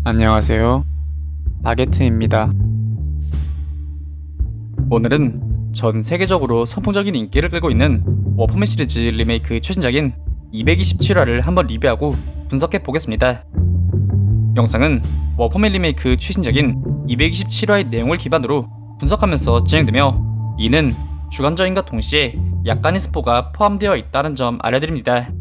안녕하세요. 바게트입니다. 오늘은 전 세계적으로 선풍적인 인기를 끌고 있는 워포맨 시리즈 리메이크 최신작인 227화를 한번 리뷰하고 분석해 보겠습니다. 영상은 워포맨 리메이크 최신작인 227화의 내용을 기반으로 분석하면서 진행되며, 이는 주관적인과 동시에 약간의 스포가 포함되어 있다는 점 알려드립니다.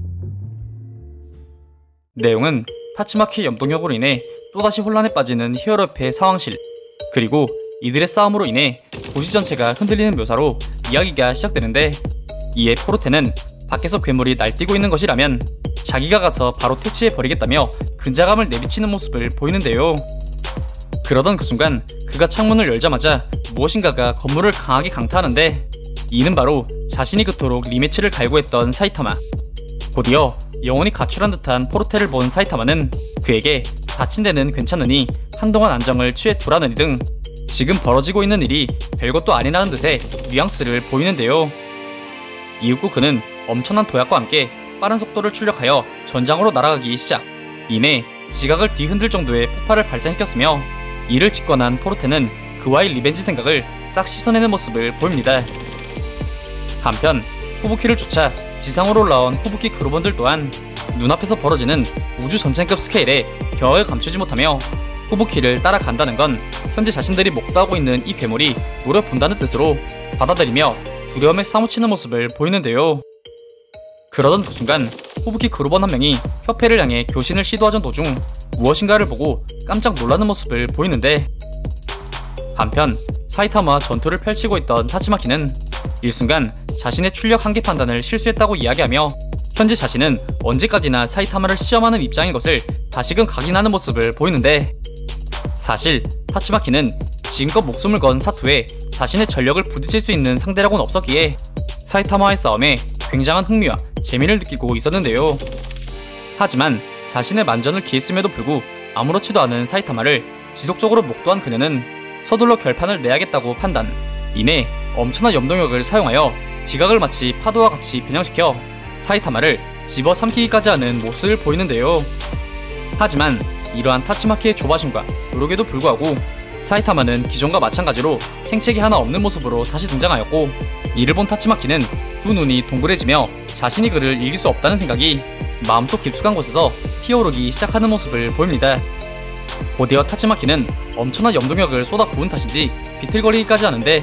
내용은 타츠마키의 염동력으로 인해 또다시 혼란에 빠지는 히어로의 상황실, 그리고 이들의 싸움으로 인해 도시 전체가 흔들리는 묘사로 이야기가 시작되는데, 이에 포르테는 밖에서 괴물이 날뛰고 있는 것이라면 자기가 가서 바로 퇴치해버리겠다며 근자감을 내비치는 모습을 보이는데요. 그러던 그 순간 그가 창문을 열자마자 무엇인가가 건물을 강하게 강타하는데, 이는 바로 자신이 그토록 리매치를 갈구했던 사이타마. 곧이어 영혼이 가출한 듯한 포르테를 본 사이타마는 그에게 다친 데는 괜찮으니 한동안 안정을 취해두라느니 등 지금 벌어지고 있는 일이 별것도 아니라는 듯의 뉘앙스를 보이는데요. 이윽고 그는 엄청난 도약과 함께 빠른 속도를 출력하여 전장으로 날아가기 시작. 이내 지각을 뒤흔들 정도의 폭발을 발산시켰으며, 이를 직관한 포르테는 그와의 리벤지 생각을 싹 씻어내는 모습을 보입니다. 한편 후부키를 쫓아 지상으로 올라온 후부키 그룹원들 또한 눈앞에서 벌어지는 우주 전쟁급 스케일의 격을 감추지 못하며 후부키를 따라간다는 건 현재 자신들이 목도하고 있는 이 괴물이 노려본다는 뜻으로 받아들이며 두려움에 사무치는 모습을 보이는데요. 그러던 그 순간 후부키 그룹원 한 명이 협회를 향해 교신을 시도하던 도중 무엇인가를 보고 깜짝 놀라는 모습을 보이는데, 한편 사이타마와 전투를 펼치고 있던 타츠마키는 일순간 자신의 출력 한계 판단을 실수했다고 이야기하며, 현재 자신은 언제까지나 사이타마를 시험하는 입장인 것을 다시금 각인하는 모습을 보이는데, 사실 타츠마키는 지금껏 목숨을 건 사투에 자신의 전력을 부딪힐 수 있는 상대라고는 없었기에 사이타마와의 싸움에 굉장한 흥미와 재미를 느끼고 있었는데요. 하지만 자신의 만전을 기했음에도 불구 아무렇지도 않은 사이타마를 지속적으로 목도한 그녀는 서둘러 결판을 내야겠다고 판단. 이내 엄청난 염동력을 사용하여 지각을 마치 파도와 같이 변형시켜 사이타마를 집어삼키기까지 하는 모습을 보이는데요. 하지만 이러한 타츠마키의 조바심과 노력에도 불구하고 사이타마는 기존과 마찬가지로 생채기 하나 없는 모습으로 다시 등장하였고, 이를 본 타츠마키는 두 눈이 동그래지며 자신이 그를 이길 수 없다는 생각이 마음속 깊숙한 곳에서 피어오르기 시작하는 모습을 보입니다. 곧이어 타츠마키는 엄청난 염동력을 쏟아부은 탓인지 비틀거리기까지 하는데,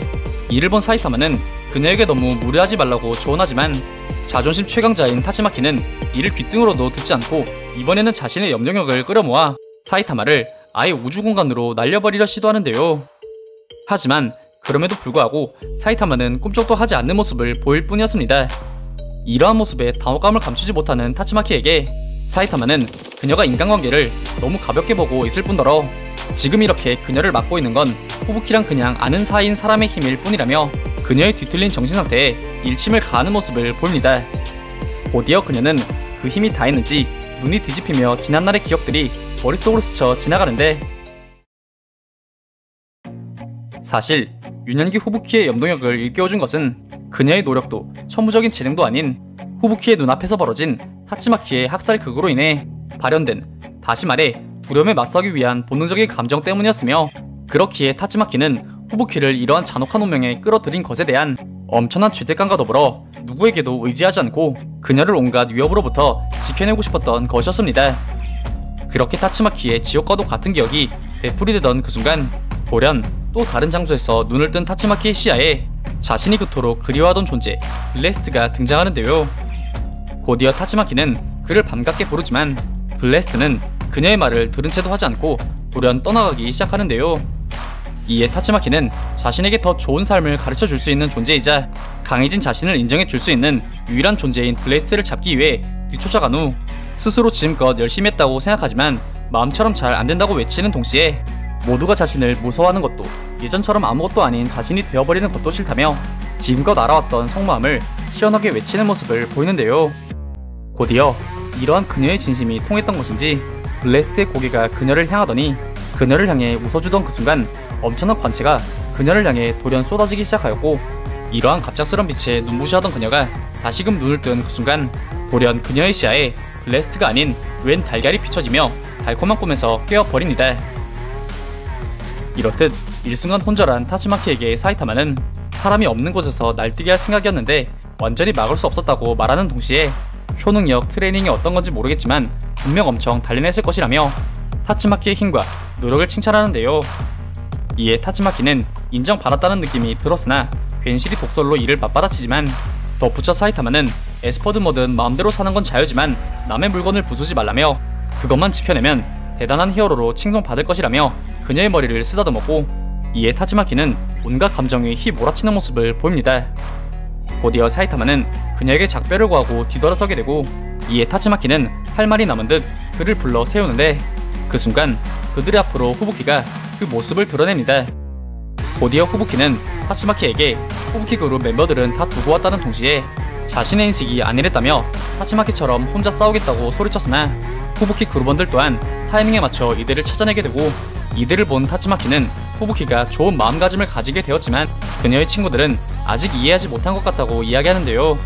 이를 본 사이타마는 그녀에게 너무 무리하지 말라고 조언하지만 자존심 최강자인 타츠마키는 이를 귓등으로도 듣지 않고 이번에는 자신의 염동력을 끌어모아 사이타마를 아예 우주공간으로 날려버리려 시도하는데요. 하지만 그럼에도 불구하고 사이타마는 꿈쩍도 하지 않는 모습을 보일 뿐이었습니다. 이러한 모습에 당혹감을 감추지 못하는 타츠마키에게 사이타마는 그녀가 인간관계를 너무 가볍게 보고 있을 뿐더러 지금 이렇게 그녀를 막고 있는 건 후부키랑 그냥 아는 사이인 사람의 힘일 뿐이라며 그녀의 뒤틀린 정신상태에 일침을 가하는 모습을 보입니다. 곧이어 그녀는 그 힘이 다했는지 눈이 뒤집히며 지난날의 기억들이 머릿속으로 스쳐 지나가는데, 사실 유년기 후부키의 염동력을 일깨워준 것은 그녀의 노력도 천부적인 재능도 아닌 후부키의 눈앞에서 벌어진 타츠마키의 학살극으로 인해 발현된, 다시 말해 두려움에 맞서기 위한 본능적인 감정 때문이었으며, 그렇기에 타츠마키는 후부키를 이러한 잔혹한 운명에 끌어들인 것에 대한 엄청난 죄책감과 더불어 누구에게도 의지하지 않고 그녀를 온갖 위협으로부터 지켜내고 싶었던 것이었습니다. 그렇게 타츠마키의 지옥과도 같은 기억이 되풀이되던 그 순간, 돌연 또 다른 장소에서 눈을 뜬 타츠마키의 시야에 자신이 그토록 그리워하던 존재 블레스트가 등장하는데요. 곧이어 타츠마키는 그를 반갑게 부르지만 블레스트는 그녀의 말을 들은 채도 하지 않고 돌연 떠나가기 시작하는데요. 이에 타츠마키는 자신에게 더 좋은 삶을 가르쳐 줄 수 있는 존재이자 강해진 자신을 인정해 줄 수 있는 유일한 존재인 블레스트를 잡기 위해 뒤쫓아간 후 스스로 지금껏 열심히 했다고 생각하지만 마음처럼 잘 안된다고 외치는 동시에 모두가 자신을 무서워하는 것도 예전처럼 아무것도 아닌 자신이 되어버리는 것도 싫다며 지금껏 알아왔던 속마음을 시원하게 외치는 모습을 보이는데요. 곧이어 이러한 그녀의 진심이 통했던 것인지 블레스트의 고개가 그녀를 향하더니 그녀를 향해 웃어주던 그 순간 엄청난 관체가 그녀를 향해 돌연 쏟아지기 시작하였고, 이러한 갑작스런 빛에 눈부시하던 그녀가 다시금 눈을 뜬 그 순간 돌연 그녀의 시야에 블레스트가 아닌 웬 달걀이 비춰지며 달콤한 꿈에서 깨어버립니다. 이렇듯 일순간 혼절한 타츠마키에게 사이타마는 사람이 없는 곳에서 날뛰게 할 생각이었는데 완전히 막을 수 없었다고 말하는 동시에 초능력 트레이닝이 어떤 건지 모르겠지만 분명 엄청 단련했을 것이라며 타츠마키의 힘과 노력을 칭찬하는데요. 이에 타츠마키는 인정받았다는 느낌이 들었으나 괜시리 독설로 이를 맞받아치지만 덧붙여 사이타마는 에스퍼든 뭐든 마음대로 사는 건 자유지만 남의 물건을 부수지 말라며 그것만 지켜내면 대단한 히어로로 칭송받을 것이라며 그녀의 머리를 쓰다듬었고, 이에 타츠마키는 온갖 감정이 휘몰아치는 모습을 보입니다. 곧이어 사이타마는 그녀에게 작별을 구하고 뒤돌아서게 되고, 이에 타츠마키는 할 말이 남은 듯 그를 불러 세우는데 그 순간 그들의 앞으로 후부키가 그 모습을 드러냅니다. 곧이어 후부키는 타츠마키에게 후부키 그룹 멤버들은 다 두고 왔다는 동시에 자신의 인식이 아니랬다며 타츠마키처럼 혼자 싸우겠다고 소리쳤으나 후부키 그룹원들 또한 타이밍에 맞춰 이들을 찾아내게 되고, 이들을 본 타츠마키는 후부키가 좋은 마음가짐을 가지게 되었지만 그녀의 친구들은 아직 이해하지 못한 것 같다고 이야기하는데요.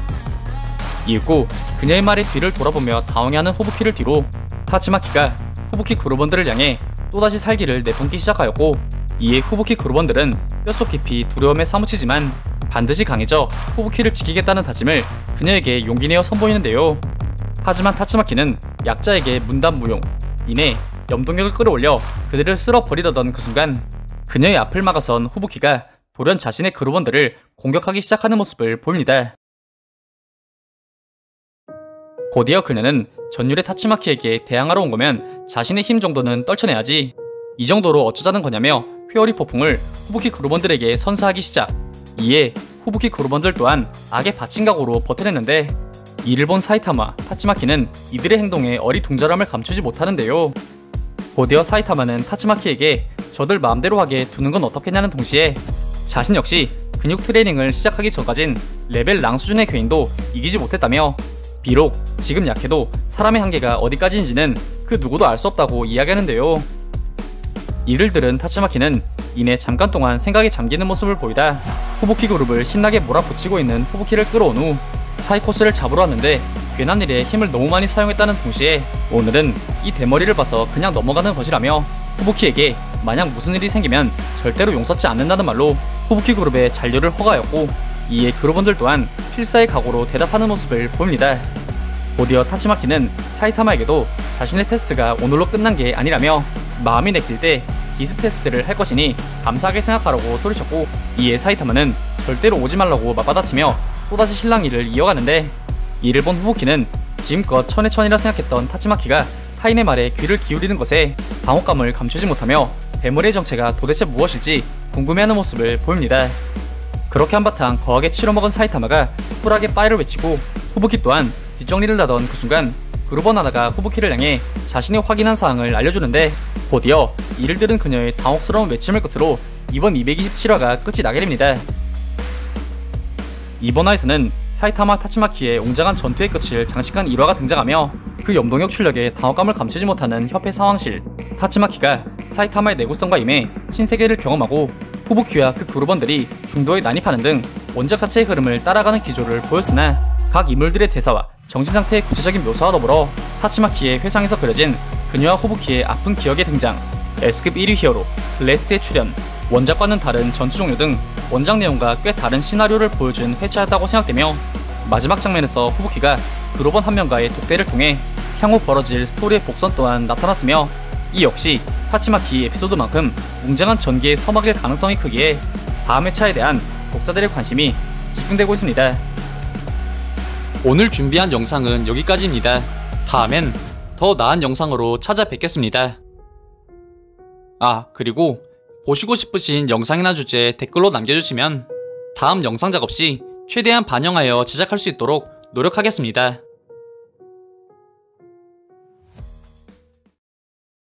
이윽고 그녀의 말에 뒤를 돌아보며 당황해하는 후부키를 뒤로 타츠마키가 후부키 그룹원들을 향해 또다시 살기를 내뿜기 시작하였고, 이에 후부키 그룹원들은 뼛속 깊이 두려움에 사무치지만 반드시 강해져 후부키를 지키겠다는 다짐을 그녀에게 용기내어 선보이는데요. 하지만 타츠마키는 약자에게 문단무용, 이내 염동력을 끌어올려 그들을 쓸어버리려던 그 순간 그녀의 앞을 막아선 후부키가 돌연 자신의 그룹원들을 공격하기 시작하는 모습을 보입니다. 곧이어 그녀는 전율의 타츠마키에게 대항하러 온 거면 자신의 힘 정도는 떨쳐내야지, 이 정도로 어쩌자는 거냐며 회오리 폭풍을 후부키 그룹원들에게 선사하기 시작. 이에 후부키 그룹원들 또한 악의 받침각오로 버텨냈는데 이를 본 사이타마, 타츠마키는 이들의 행동에 어리둥절함을 감추지 못하는데요. 곧이어 사이타마는 타츠마키에게 저들 마음대로 하게 두는 건 어떻겠냐는 동시에 자신 역시 근육 트레이닝을 시작하기 전까진 레벨 랑 수준의 괴인도 이기지 못했다며 비록 지금 약해도 사람의 한계가 어디까지인지는 그 누구도 알 수 없다고 이야기하는데요. 이를 들은 타츠마키는 이내 잠깐 동안 생각에 잠기는 모습을 보이다 후부키 그룹을 신나게 몰아붙이고 있는 후부키를 끌어온 후 사이코스를 잡으러 왔는데 괜한 일에 힘을 너무 많이 사용했다는 동시에 오늘은 이 대머리를 봐서 그냥 넘어가는 것이라며 후부키에게 만약 무슨 일이 생기면 절대로 용서치 않는다는 말로 후부키 그룹의 잔류를 허가하였고, 이에 그룹원들 또한 필사의 각오로 대답하는 모습을 보입니다. 곧이어 타츠마키는 사이타마에게도 자신의 테스트가 오늘로 끝난 게 아니라며 마음이 내킬 때 기습 테스트를 할 것이니 감사하게 생각하라고 소리쳤고, 이에 사이타마는 절대로 오지 말라고 맞받아치며 또다시 실랑 일을 이어가는데 이를 본 후부키는 지금껏 천해천이라 생각했던 타츠마키가 타인의 말에 귀를 기울이는 것에 당혹감을 감추지 못하며 대머리의 정체가 도대체 무엇일지 궁금해하는 모습을 보입니다. 그렇게 한바탕 거하게 치러먹은 사이타마가 쿨하게 빠이를 외치고 후부키 또한 뒷정리를 하던 그 순간 그룹원 하나가 후부키를 향해 자신이 확인한 사항을 알려주는데 곧이어 이를 들은 그녀의 당혹스러운 외침을 끝으로 이번 227화가 끝이 나게 됩니다. 이번 화에서는 사이타마 타츠마키의 웅장한 전투의 끝을 장식한 1화가 등장하며 그 염동력 출력에 당혹감을 감추지 못하는 협회 상황실, 타츠마키가 사이타마의 내구성과 임해 신세계를 경험하고 후부키와 그 그룹원들이 중도에 난입하는 등 원작 자체의 흐름을 따라가는 기조를 보였으나 각 인물들의 대사와 정신상태의 구체적인 묘사와 더불어 타츠마키의 회상에서 그려진 그녀와 후부키의 아픈 기억의 등장, S급 1위 히어로 블래스트의 출현, 원작과는 다른 전투 종류 등 원작 내용과 꽤 다른 시나리오를 보여준 회차였다고 생각되며 마지막 장면에서 후부키가 그룹원 한 명과의 독대를 통해 향후 벌어질 스토리의 복선 또한 나타났으며 이 역시 타츠마키 에피소드만큼 웅장한 전개의 서막일 가능성이 크기에 다음 회차에 대한 독자들의 관심이 집중되고 있습니다. 오늘 준비한 영상은 여기까지입니다. 다음엔 더 나은 영상으로 찾아뵙겠습니다. 그리고 보시고 싶으신 영상이나 주제 댓글로 남겨주시면 다음 영상 작업 시 최대한 반영하여 제작할 수 있도록 노력하겠습니다.